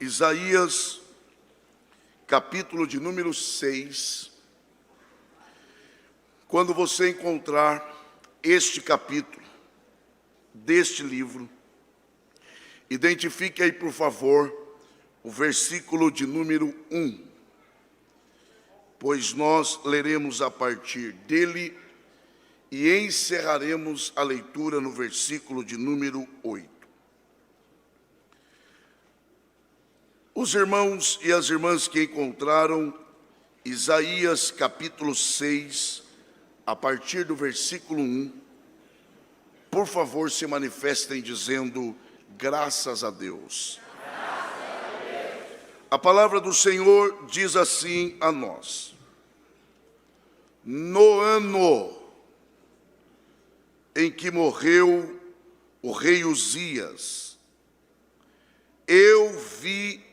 Isaías, capítulo de número 6. Quando você encontrar este capítulo deste livro, identifique aí, por favor, o versículo de número 1, pois nós leremos a partir dele e encerraremos a leitura no versículo de número 8. Os irmãos e as irmãs que encontraram Isaías capítulo 6, a partir do versículo 1, por favor, se manifestem dizendo: graças a Deus. A palavra do Senhor diz assim a nós: no ano em que morreu o rei Uzias, eu vi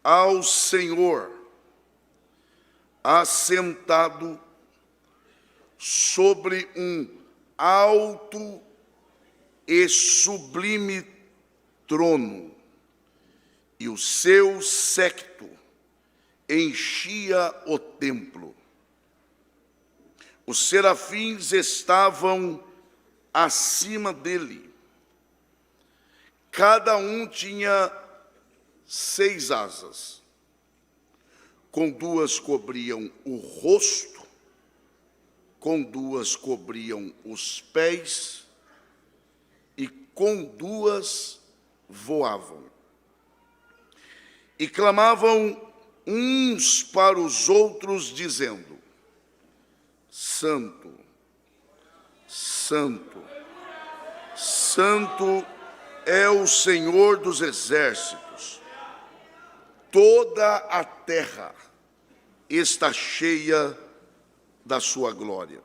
ao Senhor assentado sobre um alto e sublime trono, e o seu séquito enchia o templo. Os serafins estavam acima dele. Cada um tinha 6 asas. Com 2 cobriam o rosto, com 2 cobriam os pés, e com 2 voavam. E clamavam uns para os outros, dizendo: Santo, Santo, Santo é o Senhor dos exércitos. Toda a terra está cheia da sua glória.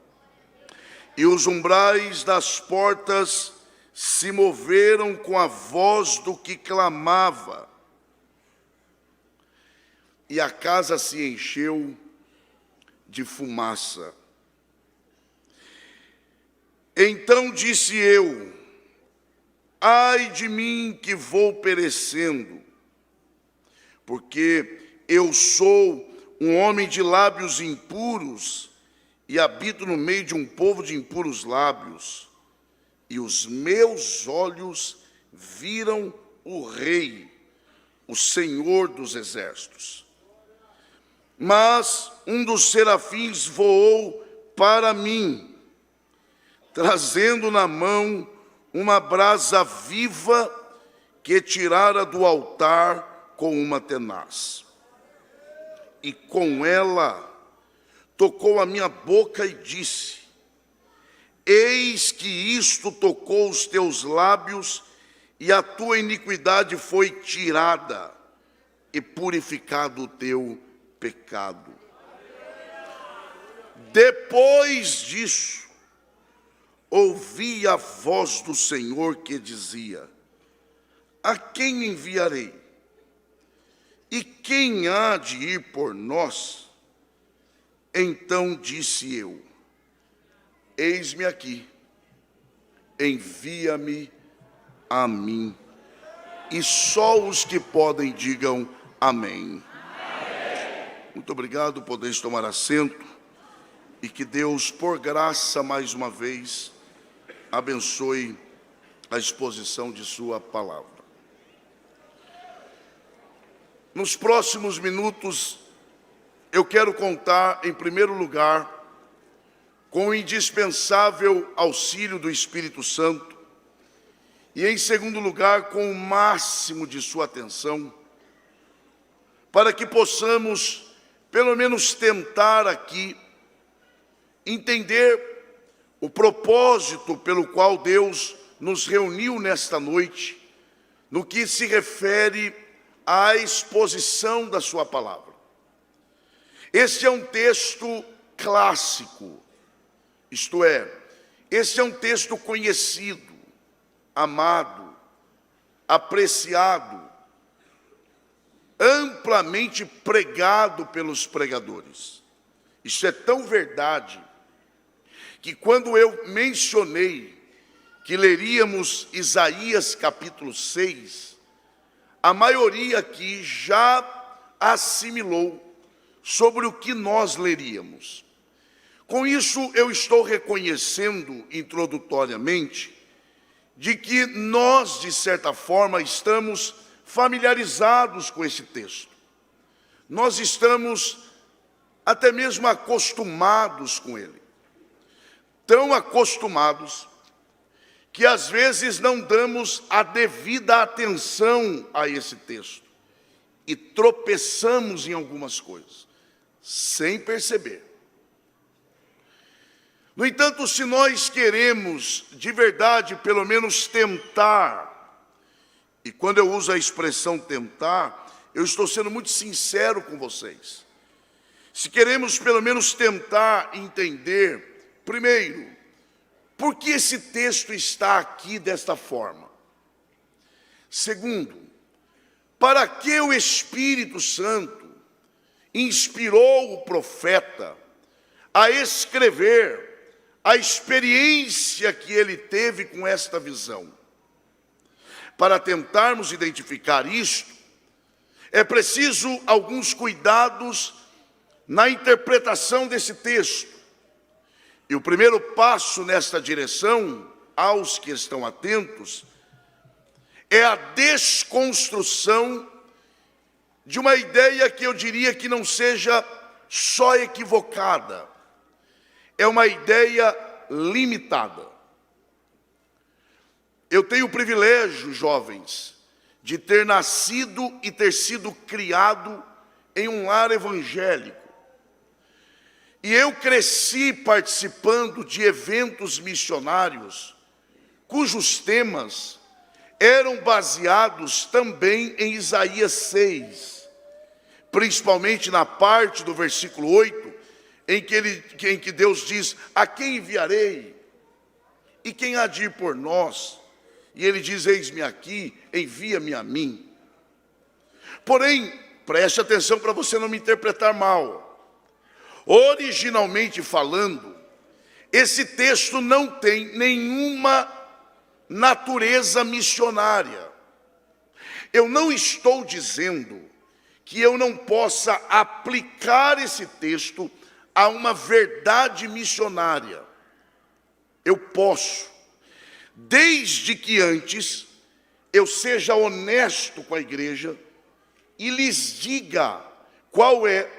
E os umbrais das portas se moveram com a voz do que clamava, e a casa se encheu de fumaça. Então disse eu: ai de mim que vou perecendo, porque eu sou um homem de lábios impuros e habito no meio de um povo de impuros lábios, e os meus olhos viram o Rei, o Senhor dos exércitos. Mas um dos serafins voou para mim, trazendo na mão uma brasa viva que tirara do altar com uma tenaz. E com ela tocou a minha boca e disse: eis que isto tocou os teus lábios, e a tua iniquidade foi tirada, e purificado o teu pecado. Depois disso, ouvi a voz do Senhor que dizia: a quem enviarei? E quem há de ir por nós? Então disse eu: eis-me aqui, envia-me a mim. E só os que podem digam amém. Muito obrigado, podeis tomar assento, e que Deus, por graça, mais uma vez, abençoe a exposição de sua palavra. Nos próximos minutos, eu quero contar, em primeiro lugar, com o indispensável auxílio do Espírito Santo, e em segundo lugar, com o máximo de sua atenção, para que possamos, pelo menos tentar aqui, entender o propósito pelo qual Deus nos reuniu nesta noite, no que se refere à exposição da sua palavra. Este é um texto clássico, isto é, este é um texto conhecido, amado, apreciado, amplamente pregado pelos pregadores. Isso é tão verdade que quando eu mencionei que leríamos Isaías capítulo 6, a maioria aqui já assimilou sobre o que nós leríamos. Com isso, eu estou reconhecendo introdutoriamente de que nós, de certa forma, estamos familiarizados com esse texto. Nós estamos até mesmo acostumados com ele. Tão acostumados que às vezes não damos a devida atenção a esse texto e tropeçamos em algumas coisas, sem perceber. No entanto, se nós queremos de verdade, pelo menos tentar, e quando eu uso a expressão tentar, eu estou sendo muito sincero com vocês. Se queremos pelo menos tentar entender, primeiro, por que esse texto está aqui desta forma? Segundo, para que o Espírito Santo inspirou o profeta a escrever a experiência que ele teve com esta visão? Para tentarmos identificar isto, é preciso alguns cuidados na interpretação desse texto. E o primeiro passo nesta direção, aos que estão atentos, é a desconstrução de uma ideia que eu diria que não seja só equivocada, é uma ideia limitada. Eu tenho o privilégio, jovens, de ter nascido e ter sido criado em um lar evangélico. E eu cresci participando de eventos missionários, cujos temas eram baseados também em Isaías 6, principalmente na parte do versículo 8, em que Deus diz: a quem enviarei? E quem há de ir por nós? E ele diz: eis-me aqui, envia-me a mim. Porém, preste atenção para você não me interpretar mal. Originalmente falando, esse texto não tem nenhuma natureza missionária. Eu não estou dizendo que eu não possa aplicar esse texto a uma verdade missionária. Eu posso, desde que antes eu seja honesto com a igreja e lhes diga qual é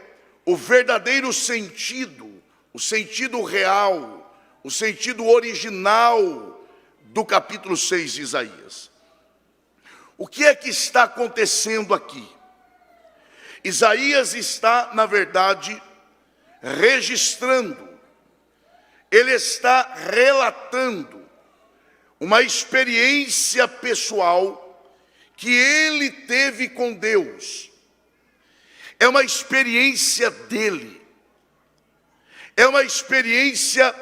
o verdadeiro sentido, o sentido real, o sentido original do capítulo 6 de Isaías. O que é que está acontecendo aqui? Isaías está, na verdade, registrando, ele está relatando uma experiência pessoal que ele teve com Deus. É uma experiência dele, é uma experiência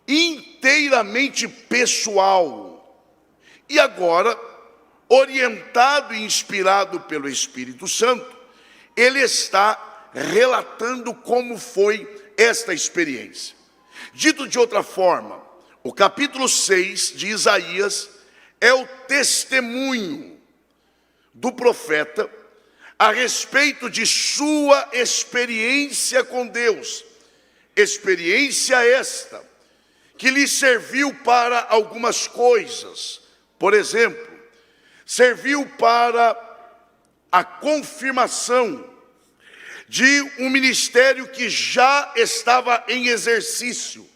inteiramente pessoal. E agora, orientado e inspirado pelo Espírito Santo, ele está relatando como foi esta experiência. Dito de outra forma, o capítulo 6 de Isaías é o testemunho do profeta a respeito de sua experiência com Deus. Experiência esta que lhe serviu para algumas coisas. Por exemplo, serviu para a confirmação de um ministério que já estava em exercício.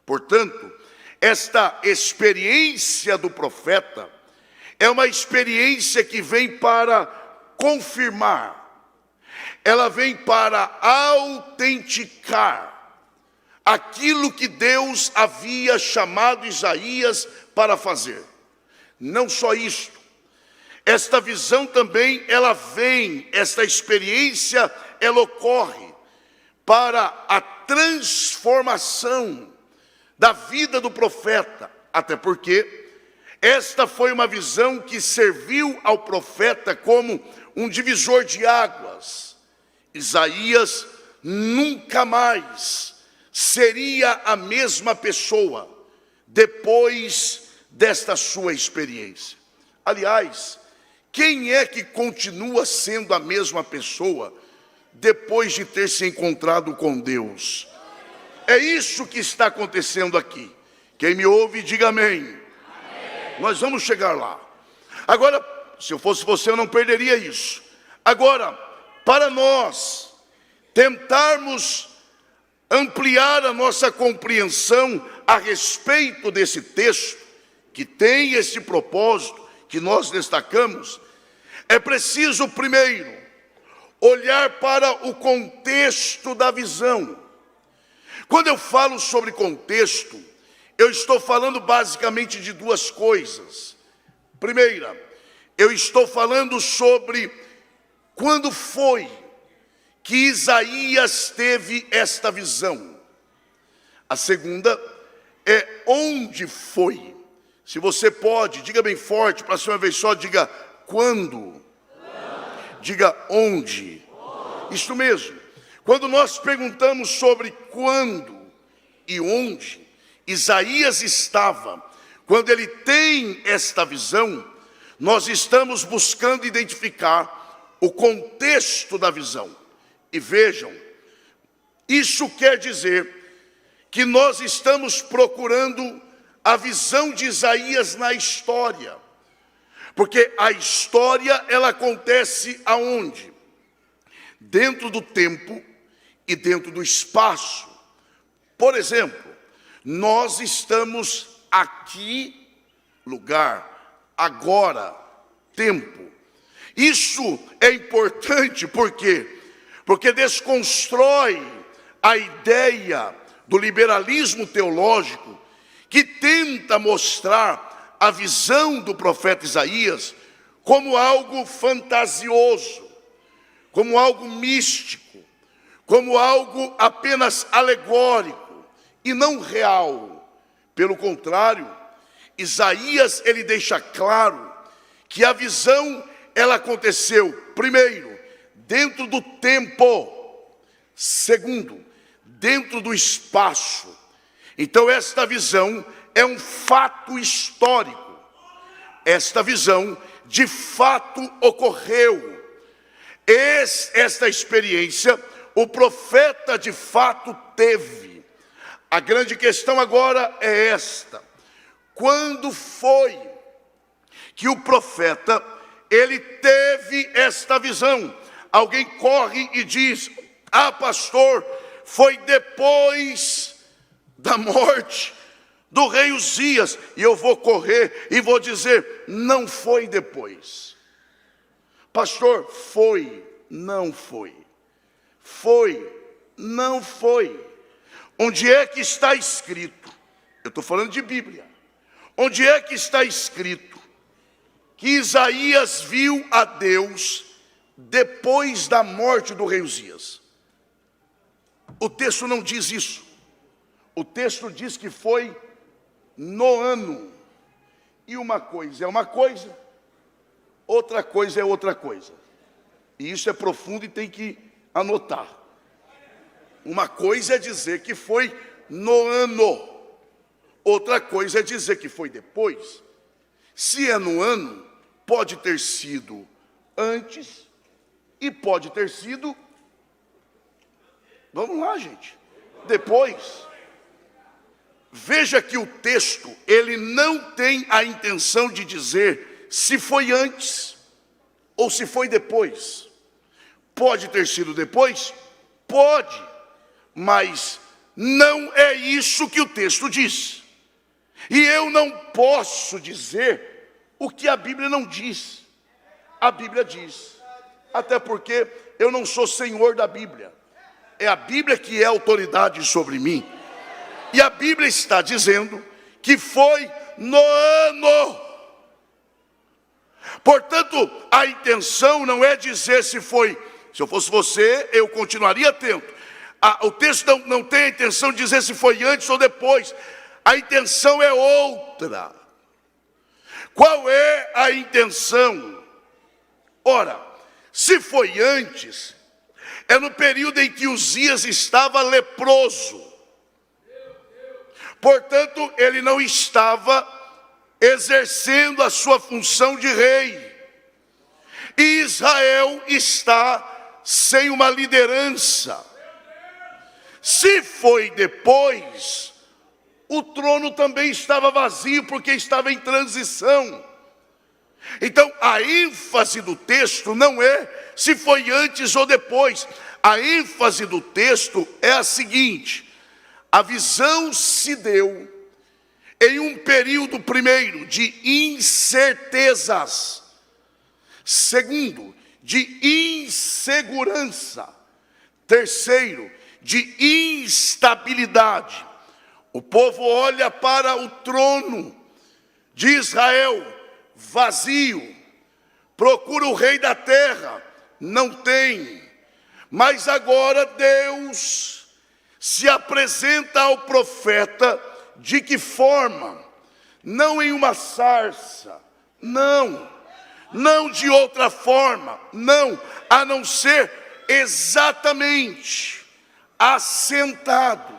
Portanto, esta experiência do profeta é uma experiência que vem para confirmar, ela vem para autenticar aquilo que Deus havia chamado Isaías para fazer. Não só isto, esta visão também, esta experiência, ela ocorre para a transformação da vida do profeta, até porque esta foi uma visão que serviu ao profeta como um divisor de águas. Isaías nunca mais seria a mesma pessoa depois desta sua experiência. Aliás, Quem é que continua sendo a mesma pessoa depois de ter se encontrado com Deus? É isso que está acontecendo aqui. Quem me ouve, diga amém. Amém. Nós vamos chegar lá. Agora, se eu fosse você, eu não perderia isso. Agora, para nós tentarmos ampliar a nossa compreensão a respeito desse texto, que tem esse propósito que nós destacamos, é preciso primeiro olhar para o contexto da visão. Quando eu falo sobre contexto, eu estou falando basicamente de duas coisas. Primeira, eu estou falando sobre quando foi que Isaías teve esta visão. A segunda é onde foi. Se você pode, diga bem forte, para ser uma vez só, diga quando. Diga onde. Isso mesmo. Quando nós perguntamos sobre quando e onde Isaías estava, quando ele tem esta visão, nós estamos buscando identificar o contexto da visão. E vejam, isso quer dizer que nós estamos procurando a visão de Isaías na história. Porque a história, ela acontece aonde? Dentro do tempo e dentro do espaço. Por exemplo, nós estamos aqui, lugar, agora, tempo. Isso é importante porque desconstrói a ideia do liberalismo teológico que tenta mostrar a visão do profeta Isaías como algo fantasioso, como algo místico, como algo apenas alegórico e não real. Pelo contrário, Isaías ele deixa claro que a visão ela aconteceu, primeiro, dentro do tempo, segundo, dentro do espaço. Então esta visão é um fato histórico. Esta visão de fato ocorreu. Esta experiência o profeta de fato teve. A grande questão agora é esta: quando foi que o profeta ele teve esta visão? Alguém corre e diz: ah, pastor, foi depois da morte do rei Uzias. E eu vou correr e vou dizer: não foi depois. Pastor, foi, não foi. Foi, não foi. Onde é que está escrito? Eu estou falando de Bíblia. Onde é que está escrito que Isaías viu a Deus depois da morte do rei Uzias? O texto não diz isso. O texto diz que foi no ano. E uma coisa é uma coisa, outra coisa é outra coisa. E isso é profundo e tem que anotar. Uma coisa é dizer que foi no ano, outra coisa é dizer que foi depois. Se é no ano, pode ter sido antes e pode ter sido, vamos lá, gente, depois. Veja que o texto, ele não tem a intenção de dizer se foi antes ou se foi depois. Pode ter sido depois? Pode, mas não é isso que o texto diz. E eu não posso dizer o que a Bíblia não diz. A Bíblia diz, até porque eu não sou senhor da Bíblia. É a Bíblia que é autoridade sobre mim. E a Bíblia está dizendo que foi no ano. Portanto, a intenção não é dizer se foi. Se eu fosse você, eu continuaria atento. O texto não tem a intenção de dizer se foi antes ou depois. A intenção é outra. Qual é a intenção? Ora, se foi antes, é no período em que Uzias estava leproso. Portanto, ele não estava exercendo a sua função de rei. E Israel está sem uma liderança. Se foi depois, o trono também estava vazio, porque estava em transição. Então, a ênfase do texto não é se foi antes ou depois. A ênfase do texto é a seguinte: a visão se deu em um período, primeiro, de incertezas. Segundo, de insegurança. Terceiro, de instabilidade. O povo olha para o trono de Israel vazio, procura o rei da terra, não tem. Mas agora Deus se apresenta ao profeta de que forma? Não em uma sarça, não de outra forma, não, a não ser exatamente assentado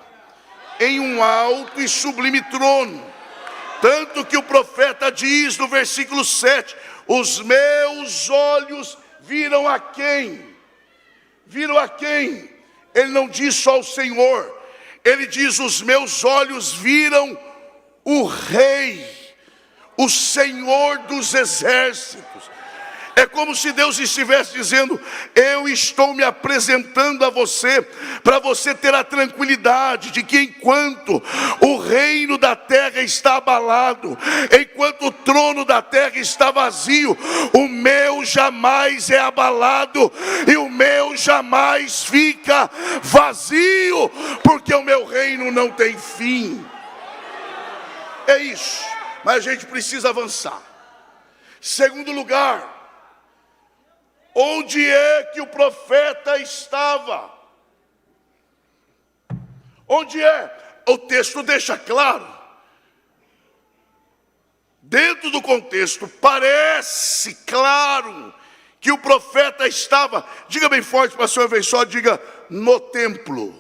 em um alto e sublime trono. Tanto que o profeta diz no versículo 7, os meus olhos viram a quem? Viram a quem? Ele não diz só o Senhor, ele diz, os meus olhos viram o Rei, o Senhor dos exércitos. É como se Deus estivesse dizendo, eu estou me apresentando a você, para você ter a tranquilidade de que enquanto o reino da terra está abalado, enquanto o trono da terra está vazio, o meu jamais é abalado, e o meu jamais fica vazio, porque o meu reino não tem fim. É isso, mas a gente precisa avançar. Segundo lugar, onde é que o profeta estava? Onde é? O texto deixa claro. Dentro do contexto, parece claro que o profeta estava, diga bem forte para a senhora ver só, diga, no templo.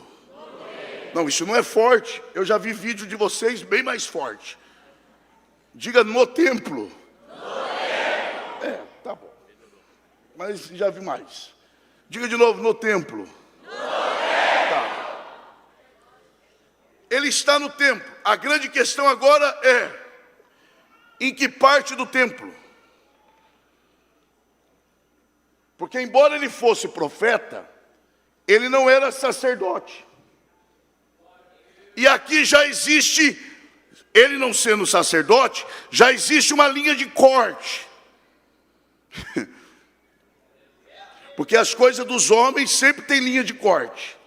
Não, isso não é forte. Eu já vi vídeo de vocês bem mais forte. Diga no templo. Tá bom. Mas já vi mais. Diga de novo, no templo. Tá. Ele está no templo. A grande questão agora é, em que parte do templo? Porque embora ele fosse profeta, ele não era sacerdote. E aqui já existe, ele não sendo sacerdote, já existe uma linha de corte. Porque as coisas dos homens sempre tem linha de corte.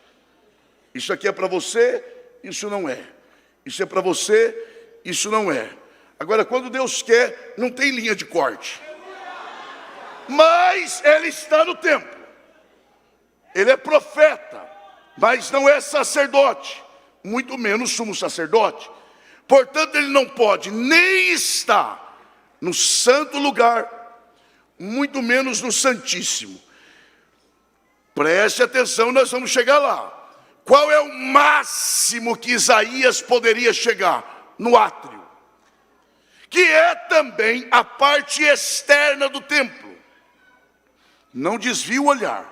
Isso aqui é para você, isso não é. Isso é para você, isso não é. Agora, quando Deus quer, não tem linha de corte. Mas ele está no templo. Ele é profeta, mas não é sacerdote, muito menos sumo sacerdote. Portanto, ele não pode nem estar no santo lugar, muito menos no santíssimo. Preste atenção, nós vamos chegar lá. Qual é o máximo que Isaías poderia chegar? No átrio, que é também a parte externa do templo. Não desvie o olhar.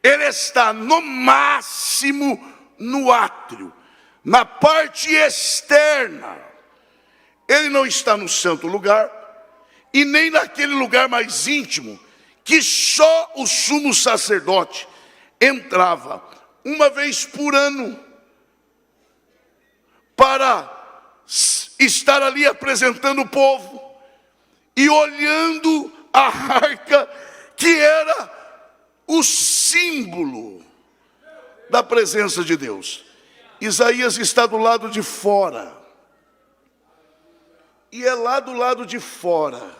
Ele está no máximo no átrio, na parte externa. Ele não está no santo lugar, e nem naquele lugar mais íntimo, que só o sumo sacerdote entrava uma vez por ano, para estar ali apresentando o povo, e olhando a arca, que era o símbolo da presença de Deus. Isaías está do lado de fora, e é lá do lado de fora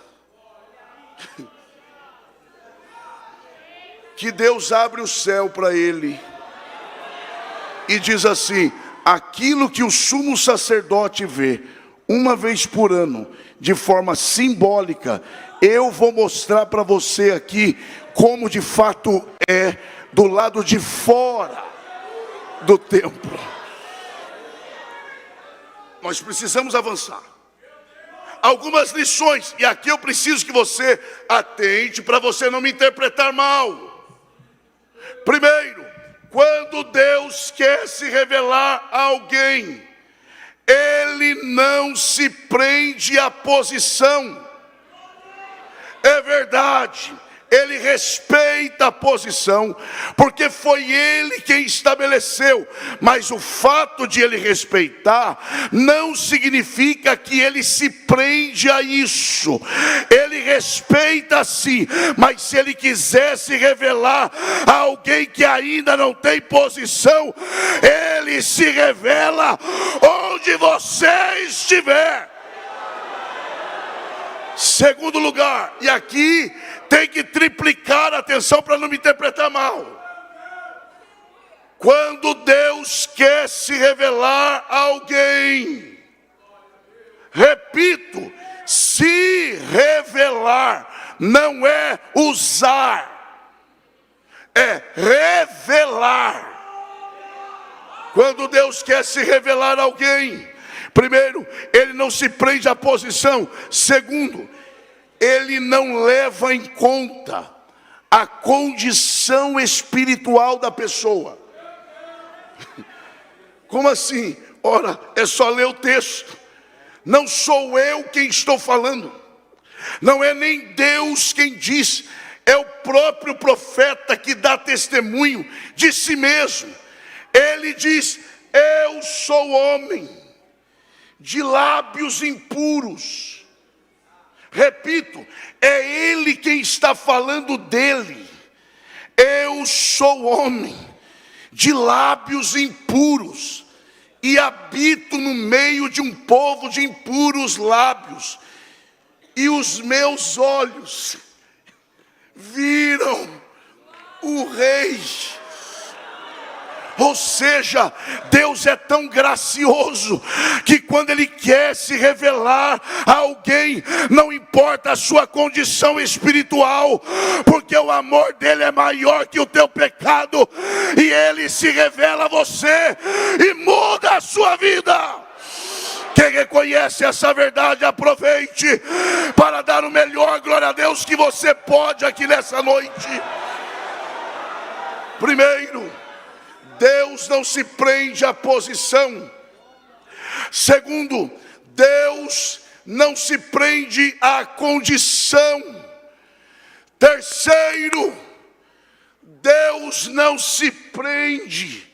que Deus abre o céu para ele e diz assim: aquilo que o sumo sacerdote vê uma vez por ano, de forma simbólica, eu vou mostrar para você aqui como de fato é do lado de fora do templo. Nós precisamos avançar. algumas lições, e aqui eu preciso que você atente para você não me interpretar mal. Primeiro, quando Deus quer se revelar a alguém, Ele não se prende à posição. É verdade, Ele respeita a posição, porque foi Ele quem estabeleceu. Mas o fato de Ele respeitar não significa que Ele se prende a isso. Ele respeita sim, mas se Ele quiser se revelar a alguém que ainda não tem posição, Ele se revela onde você estiver. Segundo lugar, e aqui tem que triplicar a atenção para não me interpretar mal. Quando Deus quer se revelar a alguém, repito, se revelar não é usar, é revelar. Quando Deus quer se revelar a alguém, primeiro, Ele não se prende à posição. Segundo, Ele não leva em conta a condição espiritual da pessoa. Como assim? Ora, é só ler o texto. Não sou eu quem estou falando. Não é nem Deus quem diz. É o próprio profeta que dá testemunho de si mesmo. Ele diz: eu sou homem de lábios impuros. Repito, é Ele quem está falando dele. Eu sou homem de lábios impuros e habito no meio de um povo de impuros lábios, e os meus olhos viram o Rei. Ou seja, Deus é tão gracioso que quando Ele quer se revelar a alguém, não importa a sua condição espiritual, porque o amor dele é maior que o teu pecado, e Ele se revela a você e muda a sua vida. Quem reconhece essa verdade, aproveite para dar o melhor glória a Deus que você pode aqui nessa noite. Primeiro, Deus não se prende à posição. Segundo, Deus não se prende à condição. Terceiro, Deus não se prende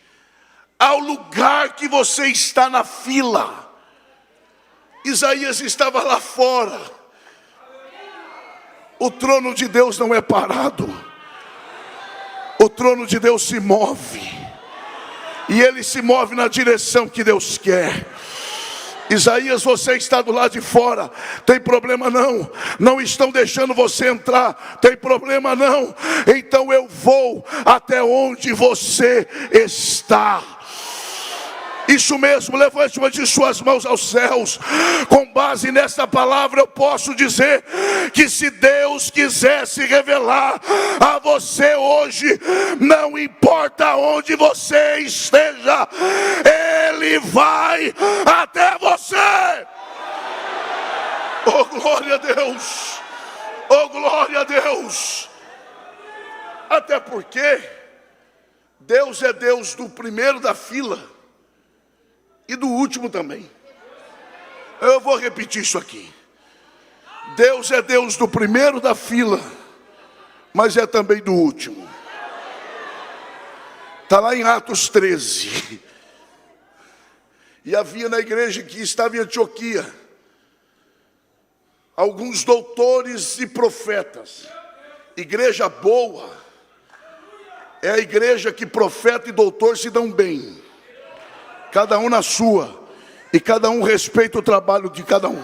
ao lugar que você está na fila. Isaías estava lá fora. O trono de Deus não é parado. O trono de Deus se move. E Ele se move na direção que Deus quer. Isaías, você está do lado de fora, tem problema não? Não estão deixando você entrar, tem problema não? Então eu vou até onde você está. Isso mesmo, levante uma de suas mãos aos céus. Com base nessa palavra eu posso dizer que se Deus quiser se revelar a você hoje, não importa onde você esteja, Ele vai até você. Oh, glória a Deus! Oh, glória a Deus! Até porque Deus é Deus do primeiro da fila e do último também. Eu vou repetir isso aqui. Deus é Deus do primeiro da fila, mas é também do último. Está lá em Atos 13. E havia na igreja que estava em Antioquia alguns doutores e profetas. Igreja boa é a igreja que profeta e doutor se dão bem, cada um na sua, e cada um respeita o trabalho de cada um.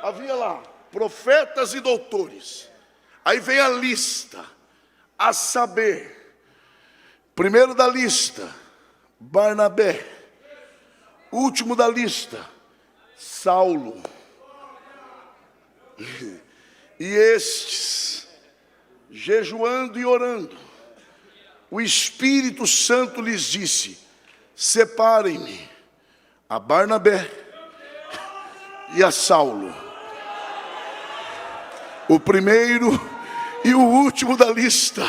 Havia lá profetas e doutores. Aí vem a lista, a saber, primeiro da lista, Barnabé. Último da lista, Saulo. E estes, jejuando e orando, o Espírito Santo lhes disse: separem-me a Barnabé e a Saulo. O primeiro e o último da lista.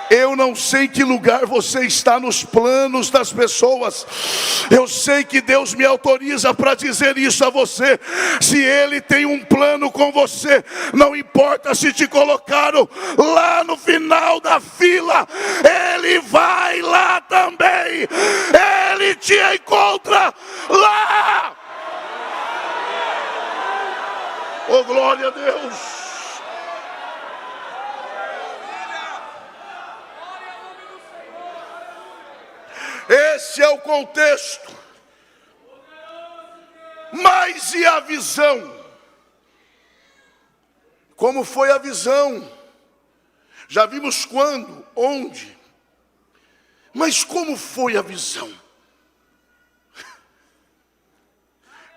Eu não sei que lugar você está nos planos das pessoas. Eu sei que Deus me autoriza para dizer isso a você. Se Ele tem um plano com você, não importa se te colocaram lá no final da fila, Ele vai lá também. Ele te encontra lá. Oh, glória a Deus. Esse é o contexto. Mas e a visão? Como foi a visão? Já vimos quando, onde. Mas como foi a visão?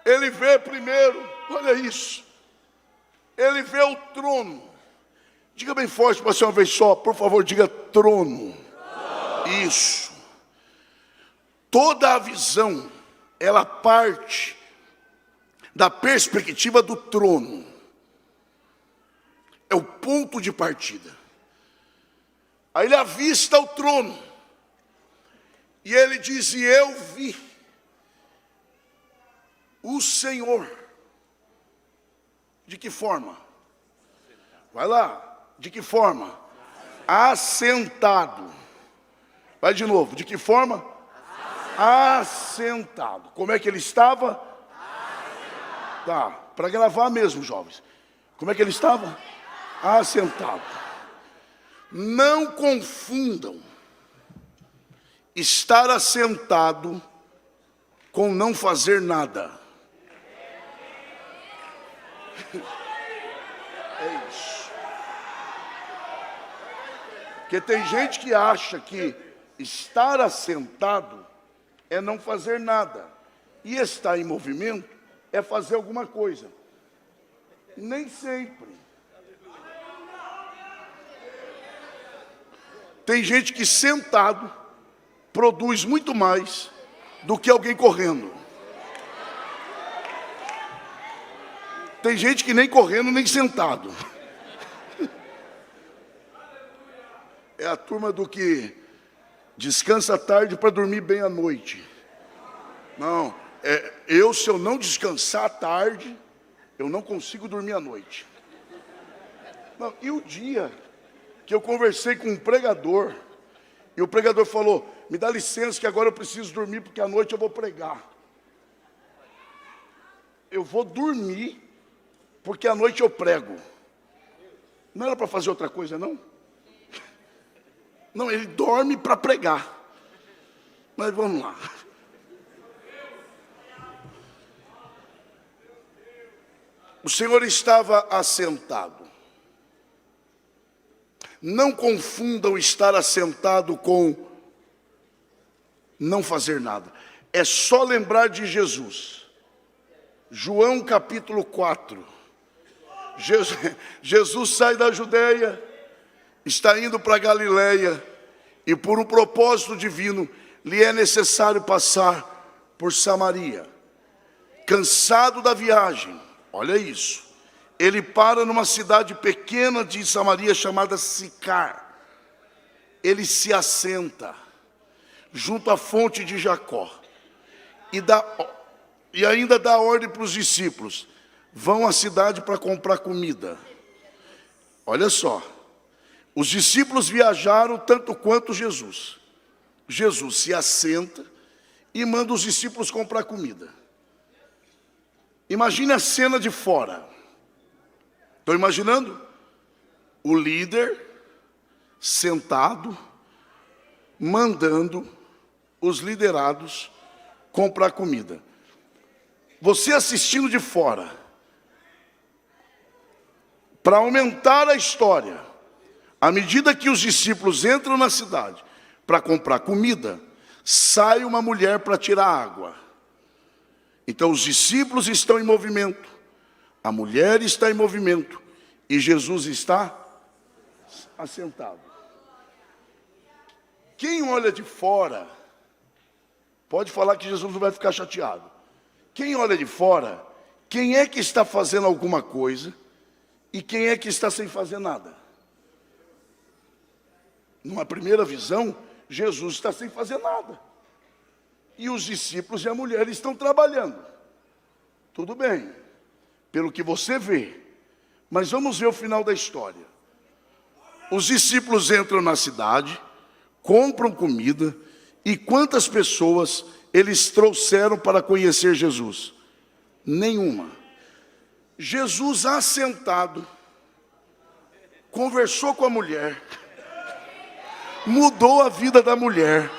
Ele vê primeiro, olha isso. Ele vê o trono. Diga bem forte para você uma vez só, por favor, diga trono. Isso. Toda a visão, ela parte da perspectiva do trono. É o ponto de partida. Aí ele avista o trono. E ele diz, e eu vi o Senhor. De que forma? Vai lá. De que forma? Assentado. Vai de novo. De que forma? Assentado. Como é que ele estava? Assentado. Tá, para gravar mesmo, jovens. Como é que ele estava? Assentado. Não confundam estar assentado com não fazer nada. É isso. Porque tem gente que acha que estar assentado é não fazer nada. E estar em movimento é fazer alguma coisa. Nem sempre. Tem gente que sentado produz muito mais do que alguém correndo. Tem gente que nem correndo, nem sentado. É a turma do que descansa tarde para dormir bem à noite. Não, se eu não descansar à tarde, eu não consigo dormir à noite. Não, e o dia que eu conversei com um pregador, e o pregador falou, me dá licença que agora eu preciso dormir, porque à noite eu vou pregar. Eu vou dormir, porque à noite eu prego. Não era para fazer outra coisa, não? Não, ele dorme para pregar. Mas vamos lá. O Senhor estava assentado. Não confundam estar assentado com não fazer nada. É só lembrar de Jesus. João capítulo 4. Jesus sai da Judeia, está indo para Galileia, e por um propósito divino, lhe é necessário passar por Samaria. Cansado da viagem, olha isso, ele para numa cidade pequena de Samaria chamada Sicar. Ele se assenta junto à fonte de Jacó e ainda dá ordem para os discípulos: vão à cidade para comprar comida. Olha só, os discípulos viajaram tanto quanto Jesus. Jesus se assenta e manda os discípulos comprar comida. Imagine a cena de fora. Estão imaginando? O líder sentado, mandando os liderados comprar comida. Você assistindo de fora. Para aumentar a história, à medida que os discípulos entram na cidade para comprar comida, sai uma mulher para tirar água. Então os discípulos estão em movimento, a mulher está em movimento e Jesus está assentado. Quem olha de fora pode falar que Jesus não vai ficar chateado. quem olha de fora, quem é que está fazendo alguma coisa e quem é que está sem fazer nada? Numa primeira visão, Jesus está sem fazer nada. E os discípulos e a mulher estão trabalhando. Tudo bem, pelo que você vê. Mas vamos ver o final da história. Os discípulos entram na cidade, compram comida, e quantas pessoas eles trouxeram para conhecer Jesus? Nenhuma. Jesus, assentado, conversou com a mulher, mudou a vida da mulher,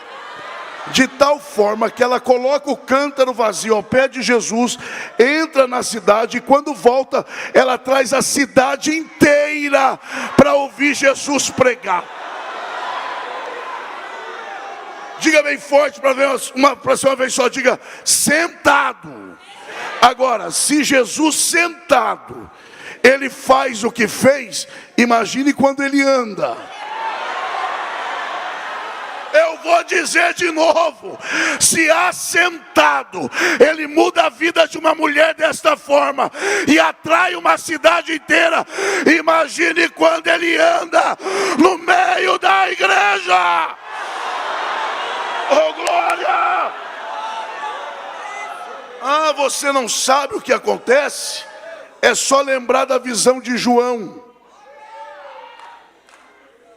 de tal forma que ela coloca o cântaro vazio ao pé de Jesus, entra na cidade, e quando volta, ela traz a cidade inteira para ouvir Jesus pregar. Diga bem forte para ver uma próxima vez só, diga sentado. Agora, se Jesus sentado, ele faz o que fez, imagine quando ele anda. Eu vou dizer de novo, se assentado, ele muda a vida de uma mulher desta forma, e atrai uma cidade inteira, imagine quando ele anda no meio da igreja. Oh, glória! Ah, você não sabe o que acontece? É só lembrar da visão de João.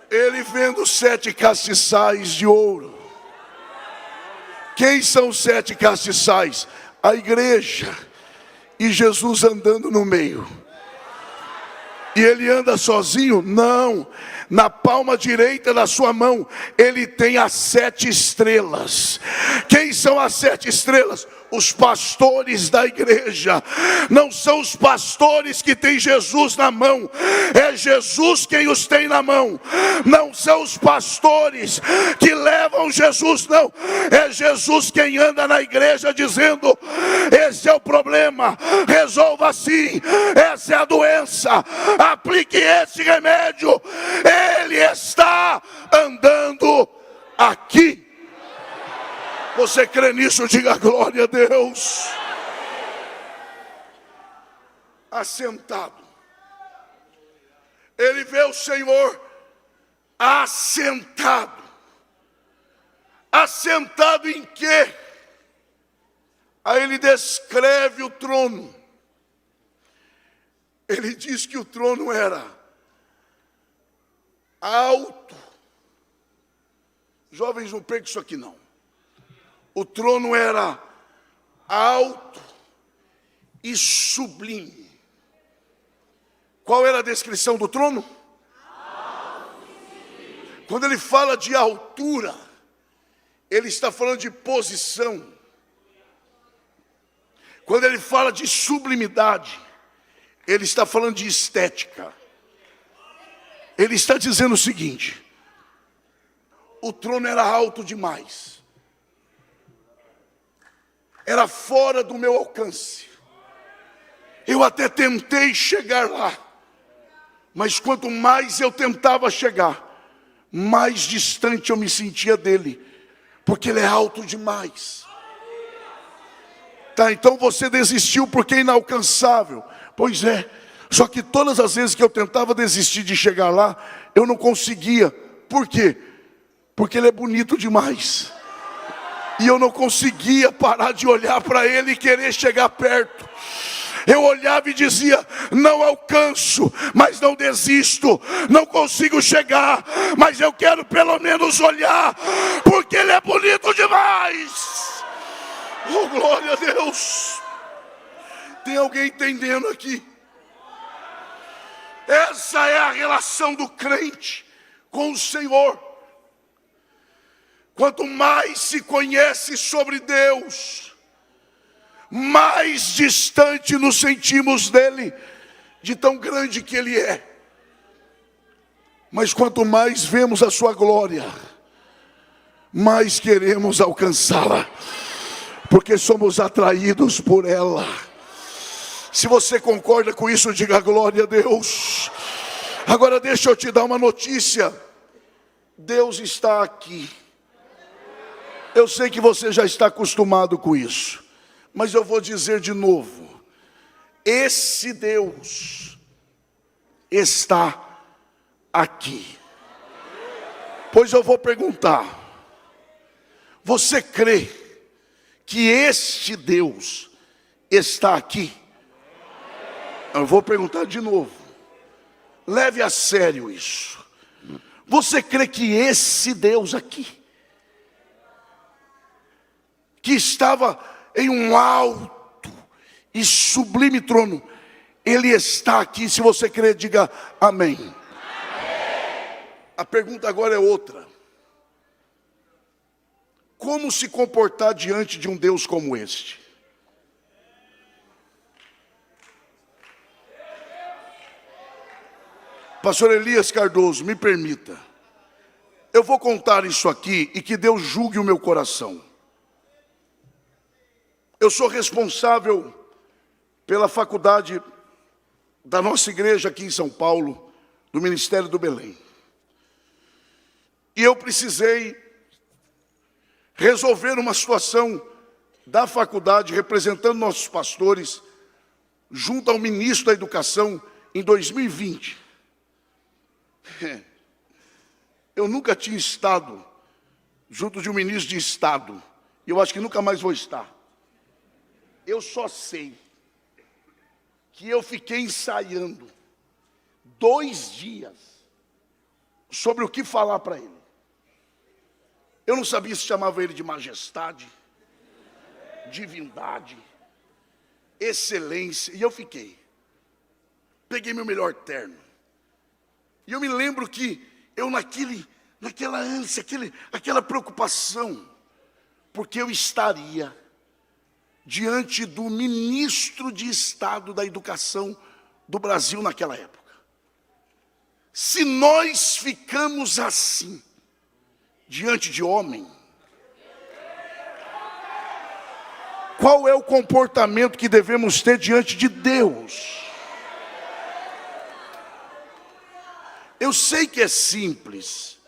Ele vendo 7 castiçais de ouro. Quem são os 7 castiçais? A igreja. E Jesus andando no meio. E ele anda sozinho? Não. Na palma direita da sua mão, ele tem as 7 estrelas. Quem são as 7 estrelas? Os pastores da igreja. Não são os pastores que têm Jesus na mão, é Jesus quem os tem na mão. Não são os pastores que levam Jesus, não. É Jesus quem anda na igreja dizendo: esse é o problema, resolva assim. Essa é a doença, aplique esse remédio. Ele está andando aqui. Você crê nisso? Diga glória a Deus. Assentado. Ele vê o Senhor assentado. Assentado em quê? Aí ele descreve o trono. Ele diz que o trono era alto. Jovens, não percam isso aqui não. O trono era alto e sublime. Qual era a descrição do trono? Quando ele fala de altura, ele está falando de posição. Quando ele fala de sublimidade, ele está falando de estética. Ele está dizendo o seguinte: o trono era alto demais. Era fora do meu alcance. Eu até tentei chegar lá, mas quanto mais eu tentava chegar, mais distante eu me sentia dele, porque ele é alto demais. Tá, então você desistiu porque é inalcançável. Pois é, só que todas as vezes que eu tentava desistir de chegar lá, eu não conseguia. Por quê? Porque ele é bonito demais. E eu não conseguia parar de olhar para ele e querer chegar perto. Eu olhava e dizia: não alcanço, mas não desisto. Não consigo chegar, mas eu quero pelo menos olhar, porque ele é bonito demais. Oh, glória a Deus. Tem alguém entendendo aqui? Essa é a relação do crente com o Senhor. Quanto mais se conhece sobre Deus, mais distante nos sentimos dele, de tão grande que ele é. Mas quanto mais vemos a sua glória, mais queremos alcançá-la, porque somos atraídos por ela. Se você concorda com isso, diga glória a Deus. Agora deixa eu te dar uma notícia. Deus está aqui. Eu sei que você já está acostumado com isso, Mas eu vou dizer de novo, esse Deus está aqui. Pois eu vou perguntar, você crê que este Deus está aqui? Eu vou perguntar de novo, leve a sério isso. Você crê que esse Deus aqui, que estava em um alto e sublime trono, Ele está aqui? Se você crê, diga amém. Amém. A pergunta agora é outra. Como se comportar diante de um Deus como este? Pastor Elias Cardoso, me permita. Eu vou contar isso aqui e que Deus julgue o meu coração. Eu sou responsável pela faculdade da nossa igreja aqui em São Paulo, do Ministério do Belém. E eu precisei resolver uma situação da faculdade, representando nossos pastores, junto ao ministro da Educação, em 2020. Eu nunca tinha estado junto de um ministro de Estado, e eu acho que nunca mais vou estar. Eu só sei que eu fiquei ensaiando 2 dias sobre o que falar para ele. Eu não sabia se chamava ele de majestade, divindade, excelência, e eu fiquei. Peguei meu melhor terno. E eu me lembro que eu naquela ânsia, aquela preocupação, porque eu estaria diante do ministro de Estado da Educação do Brasil naquela época. Se nós ficamos assim, diante de homem, qual é o comportamento que devemos ter diante de Deus? Eu sei que é simples,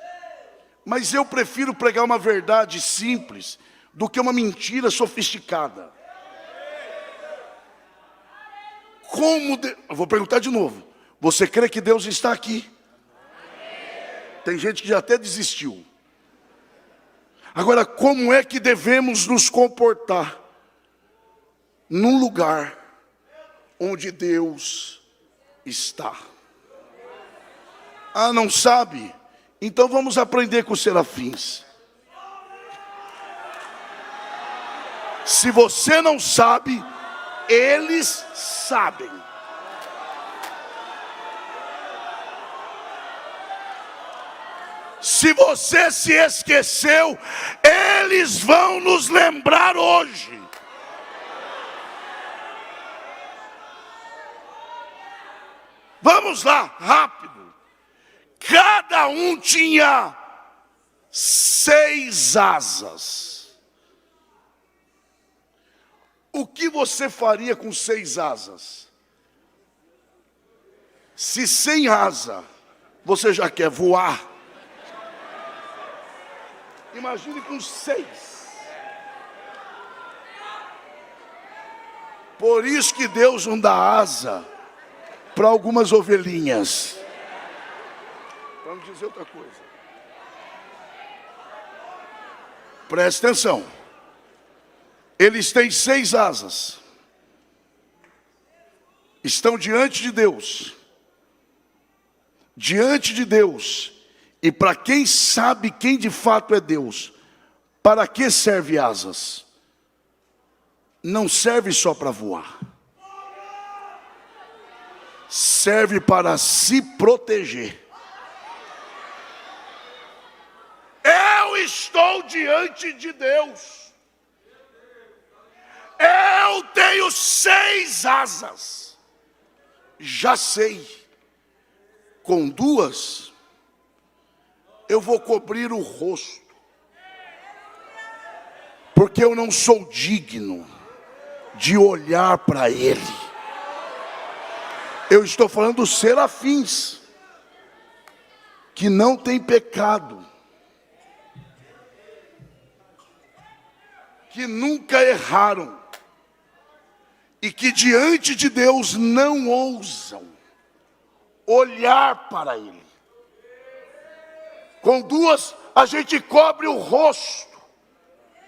mas eu prefiro pregar uma verdade simples do que uma mentira sofisticada. Eu vou perguntar de novo. Você crê que Deus está aqui? Tem gente que já até desistiu. Agora, como é que devemos nos comportar num lugar onde Deus está? Ah, não sabe? Então vamos aprender com os serafins. Se você não sabe, eles sabem. Se você se esqueceu, eles vão nos lembrar hoje. Vamos lá, rápido. Cada um tinha 6 asas. O que você faria com 6 asas? Se sem asa você já quer voar, imagine com 6. Por isso que Deus não dá asa para algumas ovelhinhas. Vamos dizer outra coisa. Preste atenção. Eles têm 6 asas. Estão diante de Deus. Diante de Deus. E para quem sabe quem de fato é Deus, para que serve asas? Não serve só para voar. Serve para se proteger. Eu estou diante de Deus. Eu tenho 6 asas. Já sei. Com 2, eu vou cobrir o rosto. Porque eu não sou digno de olhar para Ele. Eu estou falando dos serafins, que não têm pecado, que nunca erraram, e que diante de Deus não ousam olhar para Ele. Com duas, a gente cobre o rosto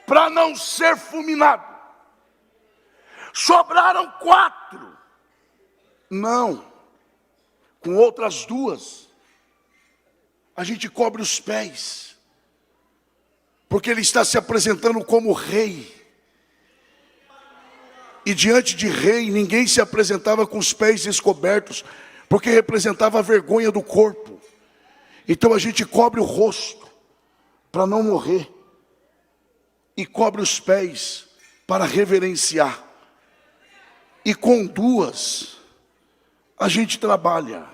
para não ser fulminado. Sobraram 4. Não. Com outras 2, a gente cobre os pés. Porque Ele está se apresentando como rei. E diante de rei, ninguém se apresentava com os pés descobertos, porque representava a vergonha do corpo. Então a gente cobre o rosto para não morrer, e cobre os pés para reverenciar. E com 2 a gente trabalha.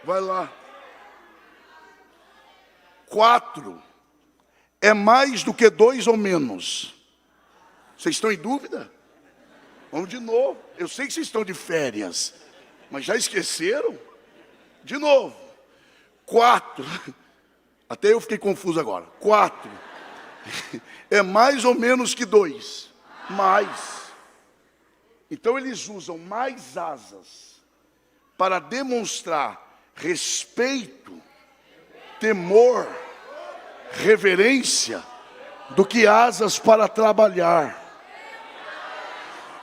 Vai lá. 4 é mais do que 2 ou menos? Vocês estão em dúvida? Vamos de novo. Eu sei que vocês estão de férias, mas já esqueceram? De novo. 4. Até eu fiquei confuso agora. 4 é mais ou menos que 2? Mais. Então eles usam mais asas para demonstrar respeito, temor, reverência, do que asas para trabalhar.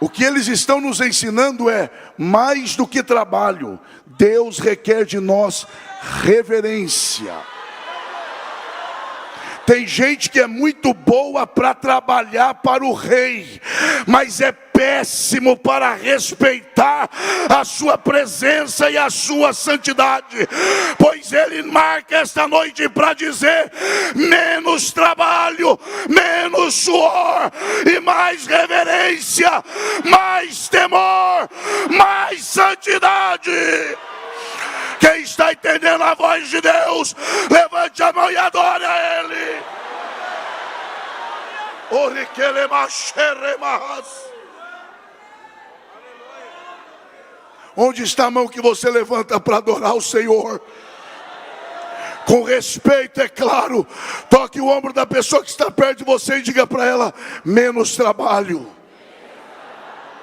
O que eles estão nos ensinando é mais do que trabalho. Deus requer de nós reverência. Tem gente que é muito boa para trabalhar para o rei, mas é péssimo para respeitar a sua presença e a sua santidade. Pois Ele marca esta noite para dizer: menos trabalho, menos suor e mais reverência, mais temor, mais santidade. Quem está entendendo a voz de Deus, levante a mão e adore a Ele. Onde está a mão que você levanta para adorar o Senhor? Com respeito, é claro. Toque o ombro da pessoa que está perto de você e diga para ela: menos trabalho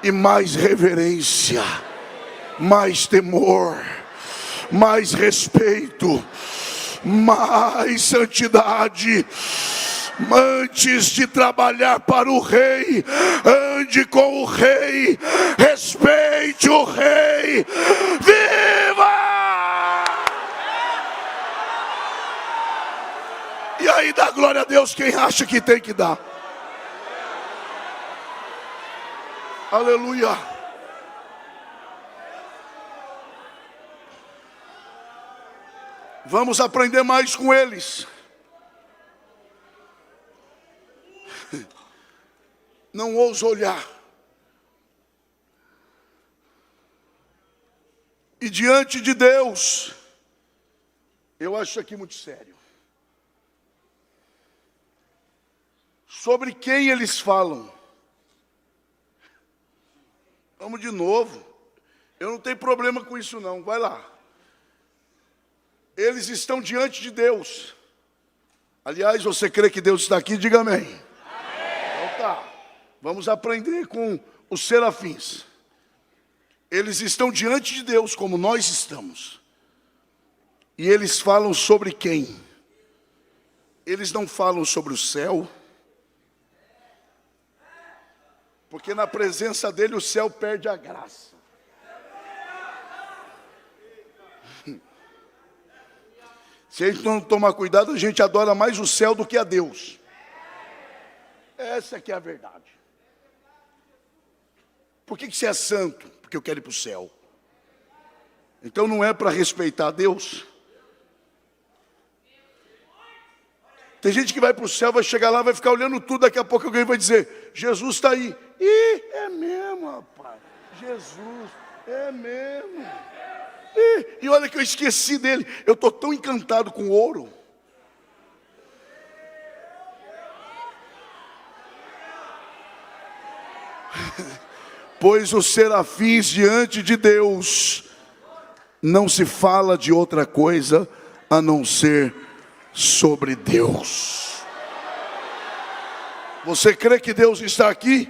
e mais reverência, mais temor, mais respeito, mais santidade. Antes de trabalhar para o rei, ande com o rei, respeite o rei. Viva! E aí dá glória a Deus quem acha que tem que dar. Aleluia. Vamos aprender mais com eles. Não ouso olhar. E diante de Deus, eu acho isso aqui muito sério. Sobre quem eles falam? Vamos de novo. Eu não tenho problema com isso não, vai lá. Eles estão diante de Deus. Aliás, você crê que Deus está aqui? Diga amém. Amém. Então tá. Vamos aprender com os serafins. Eles estão diante de Deus como nós estamos. E eles falam sobre quem? Eles não falam sobre o céu. Porque na presença dele o céu perde a graça. Se a gente não tomar cuidado, a gente adora mais o céu do que a Deus. Essa que é a verdade. Por que você é santo? Porque eu quero ir para o céu. Então não é para respeitar a Deus. Tem gente que vai para o céu, vai chegar lá, vai ficar olhando tudo, daqui a pouco alguém vai dizer: Jesus está aí. Ih, é mesmo, rapaz. Jesus, é mesmo. E olha que eu esqueci dele. Eu estou tão encantado com ouro. Pois os serafins diante de Deus não se fala de outra coisa a não ser sobre Deus. Você crê que Deus está aqui?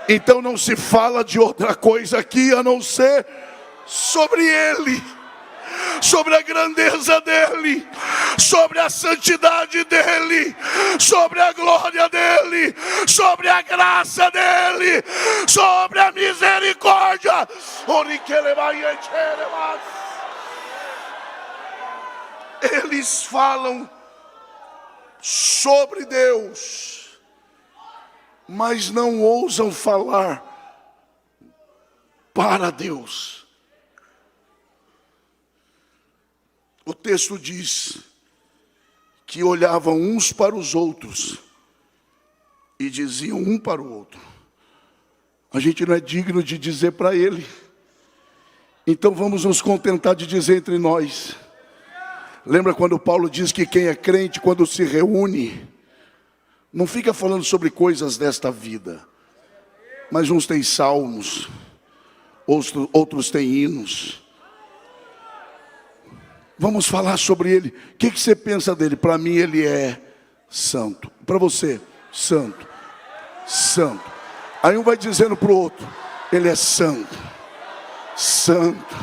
Então não se fala de outra coisa aqui a não ser sobre Ele, sobre a grandeza dEle, sobre a santidade dEle, sobre a glória dEle, sobre a graça dEle, sobre a misericórdia. Eles falam sobre Deus, mas não ousam falar para Deus. O texto diz que olhavam uns para os outros e diziam um para o outro: a gente não é digno de dizer para ele, então vamos nos contentar de dizer entre nós. Lembra quando Paulo diz que quem é crente, quando se reúne, não fica falando sobre coisas desta vida, mas uns têm salmos, outros têm hinos. Vamos falar sobre ele. O que você pensa dele? Para mim ele é santo. Para você, santo, santo. Aí um vai dizendo para o outro: ele é santo, santo,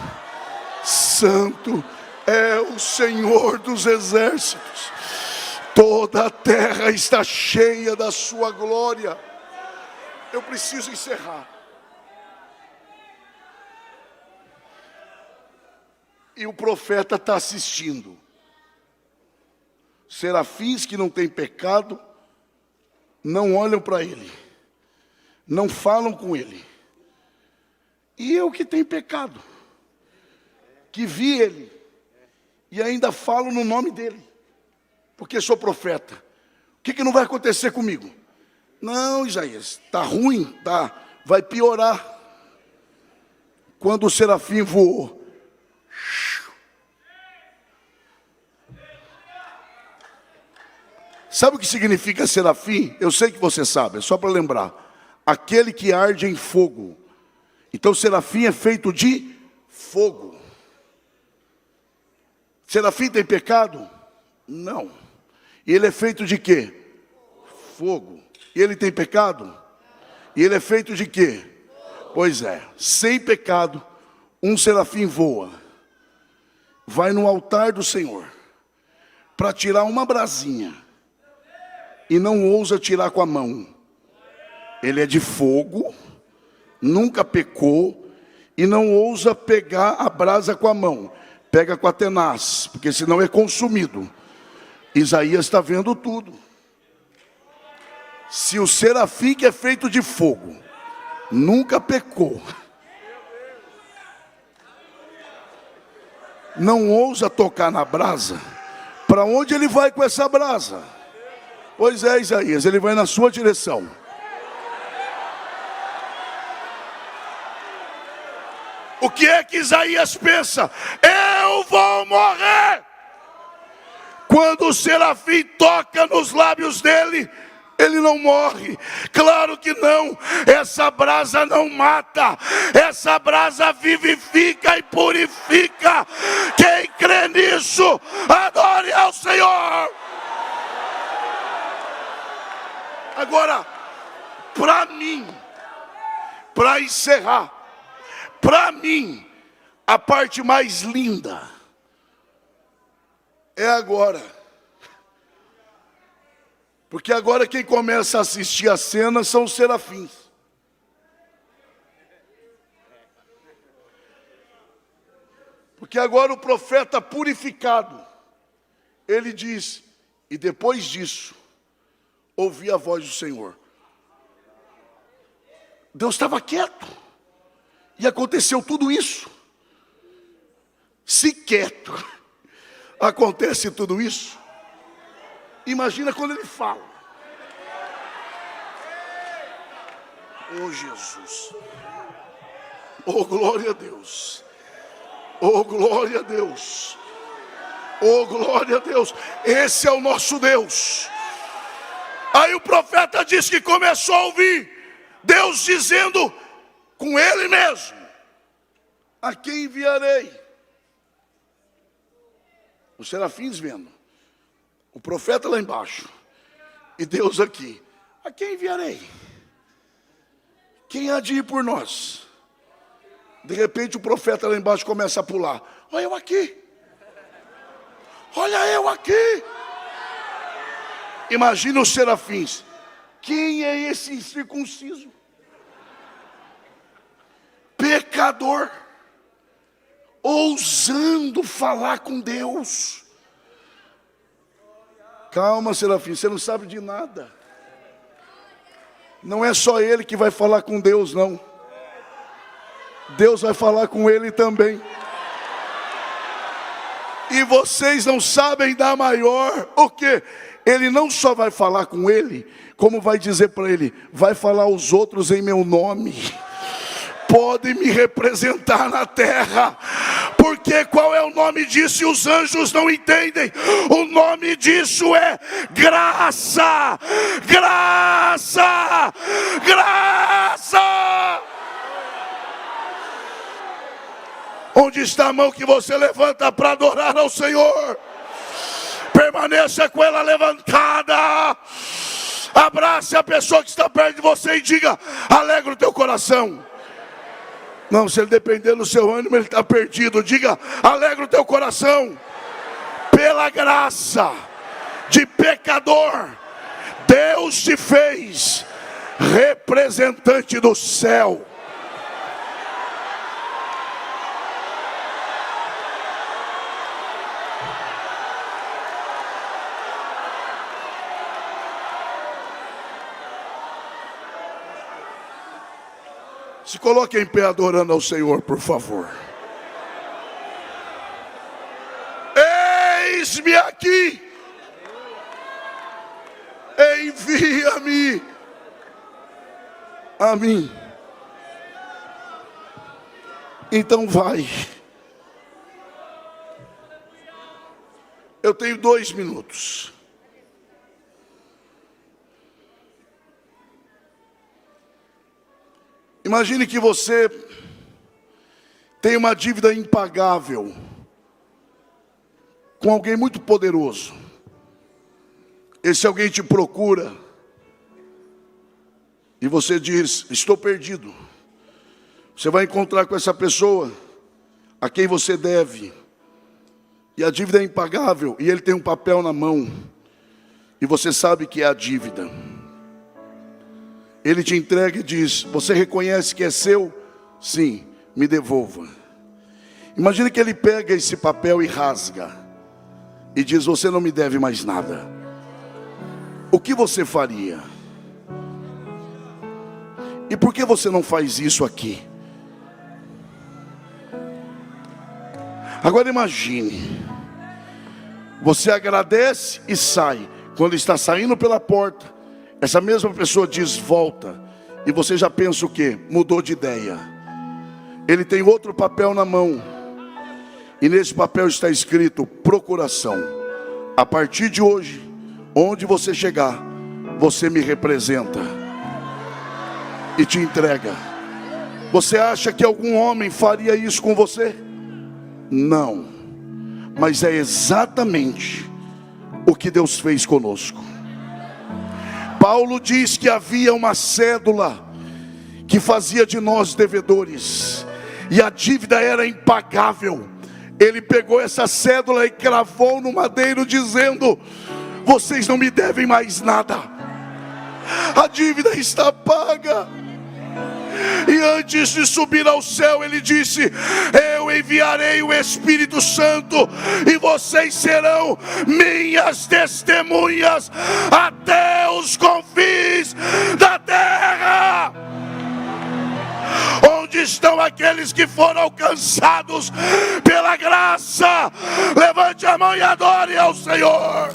santo é o Senhor dos exércitos. Toda a terra está cheia da sua glória. Eu preciso encerrar. E o profeta está assistindo. Serafins que não têm pecado não olham para ele, não falam com ele. E eu que tenho pecado, que vi ele e ainda falo no nome dele, porque sou profeta. O que não vai acontecer comigo? Não, Isaías, está ruim, vai piorar. Quando o serafim voou, sabe o que significa serafim? Eu sei que você sabe, é só para lembrar. Aquele que arde em fogo. Então serafim é feito de fogo. Serafim tem pecado? Não. E ele é feito de quê? Fogo. E ele tem pecado? E ele é feito de quê? Pois é, sem pecado, um serafim voa, vai no altar do Senhor para tirar uma brasinha e não ousa tirar com a mão. Ele é de fogo, nunca pecou e não ousa pegar a brasa com a mão. Pega com a tenaz, porque senão é consumido. Isaías está vendo tudo. Se o serafim que é feito de fogo nunca pecou, não ousa tocar na brasa, para onde ele vai com essa brasa? Pois é, Isaías, ele vai na sua direção. O que é que Isaías pensa? Eu vou morrer. Quando o serafim toca nos lábios dele, ele não morre. Claro que não. Essa brasa não mata. Essa brasa vivifica e purifica. Quem crê nisso, adore ao Senhor. Agora, para mim, para encerrar, para mim, a parte mais linda é agora. Porque agora quem começa a assistir a cena são os serafins. Porque agora o profeta purificado, ele diz: e depois disso, ouvi a voz do Senhor. Deus estava quieto. E aconteceu tudo isso. Se quieto acontece tudo isso, imagina quando ele fala. Oh Jesus, oh glória a Deus, oh glória a Deus, oh glória a Deus. Esse é o nosso Deus. Aí o profeta diz que começou a ouvir Deus dizendo com ele mesmo: a quem enviarei? Os serafins vendo, o profeta lá embaixo e Deus aqui. A quem enviarei? Quem há de ir por nós? De repente o profeta lá embaixo começa a pular. Olha eu aqui. Olha eu aqui. Imagina os serafins. Quem é esse incircunciso? Pecador. Ousando falar com Deus. Calma, serafim, você não sabe de nada. Não é só ele que vai falar com Deus, não. Deus vai falar com ele também. E vocês não sabem da maior. O quê? Ele não só vai falar com ele, como vai dizer para ele, vai falar aos outros em meu nome. Pode me representar na terra. Porque qual é o nome disso? E os anjos não entendem. O nome disso é graça. Graça. Graça. Onde está a mão que você levanta para adorar ao Senhor? Permaneça com ela levantada. Abrace a pessoa que está perto de você e diga: alegra o teu coração. Não, se ele depender do seu ânimo, ele está perdido. Diga: alegra o teu coração. Pela graça de pecador, Deus te fez representante do céu. Se coloque em pé adorando ao Senhor, por favor. Eis-me aqui. Envia-me a mim. Então vai. Eu tenho 2 minutos. Imagine que você tem uma dívida impagável com alguém muito poderoso. Esse alguém te procura e você diz: estou perdido. Você vai encontrar com essa pessoa a quem você deve, e a dívida é impagável, e ele tem um papel na mão, e você sabe que é a dívida. Ele te entrega e diz: você reconhece que é seu? Sim, me devolva. Imagina que ele pega esse papel e rasga e diz: você não me deve mais nada. O que você faria? E por que você não faz isso aqui? Agora imagine, você agradece e sai. Quando está saindo pela porta, essa mesma pessoa diz: volta. E você já pensa o quê? Mudou de ideia. Ele tem outro papel na mão, e nesse papel está escrito: procuração. A partir de hoje, onde você chegar, você me representa. E te entrega. Você acha que algum homem faria isso com você? Não. Mas é exatamente o que Deus fez conosco. Paulo diz que havia uma cédula que fazia de nós devedores, e a dívida era impagável. Ele pegou essa cédula e cravou no madeiro, dizendo: vocês não me devem mais nada, a dívida está paga. E antes de subir ao céu, ele disse: eu enviarei o Espírito Santo, e vocês serão minhas testemunhas até os confins da terra. Onde estão aqueles que foram alcançados pela graça? Levante a mão e adore ao Senhor.